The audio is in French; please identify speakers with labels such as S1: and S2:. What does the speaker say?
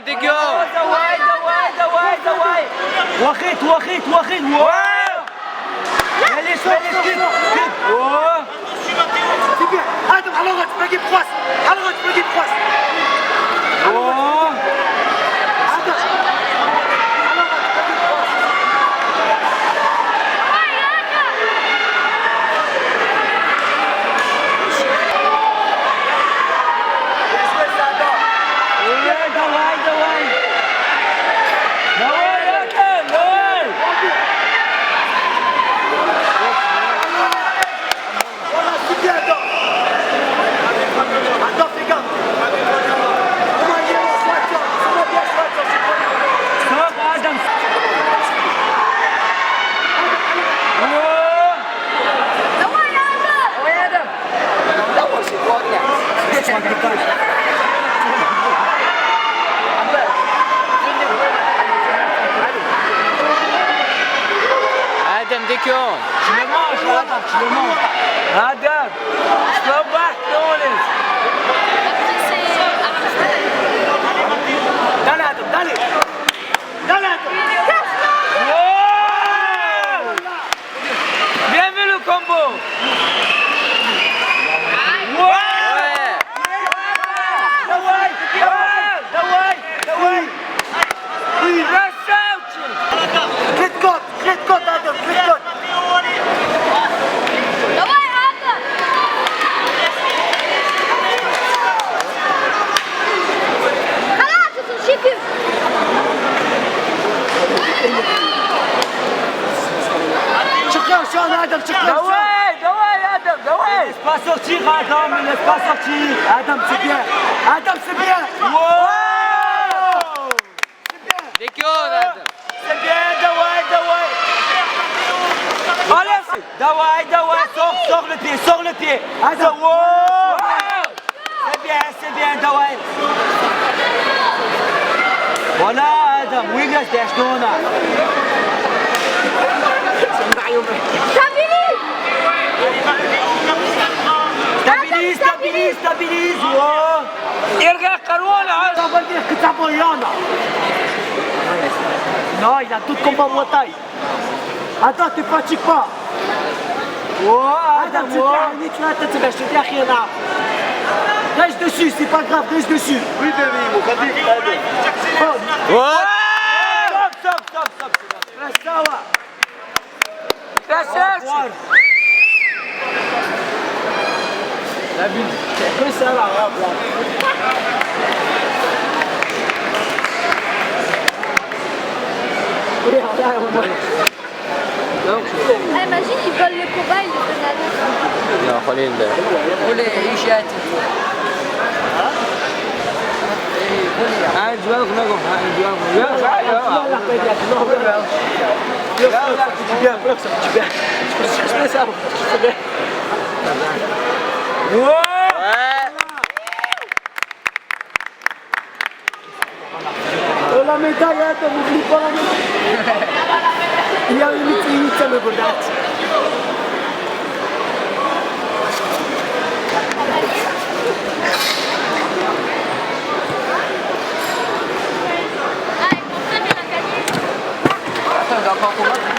S1: ديكيو.
S2: واخد واو. معليش كده.
S3: ادم على الغد باقي بخواس على الغد باقي بخواس
S1: آدم ديكيو.
S2: آدم صبح تونس.
S3: دالي ادم دالي ادم
S2: Bien vu le combo.
S3: كريت كوت ادم كريت كوت شكرا شلون ادم شكرا
S2: دواي آدم دواي.
S3: Laisse pas sortir Adam, ne laisse pas sortir. Adam c'est bien. Adam c'est bien.
S1: ديكيو آدم.
S2: C'est bien دواي. Allez, دواي sors le pied.
S3: Adam.
S2: C'est bien دواي. Voilà Adam, ويجلس داشتونا. Stabilise. Irga Caruana.
S3: Ça veut dire que t'as Boyana. Non, il a tout combat en taille. Attends, tu fatigues pas. Adam, tu te la tête, je te dis rien là. Reste dessus, c'est pas grave, reste dessus. Oui,
S2: Stop.
S3: Reste ça, ouais. Que ça là,
S4: Imagine, ils volent le combat, ils le donnent à l'autre.
S1: لا خليل ده.
S3: La médaille, Adam, n'oublie pas la médaille. Il y a une minute, ça me regarde.
S1: Attends, il doit encore combattre.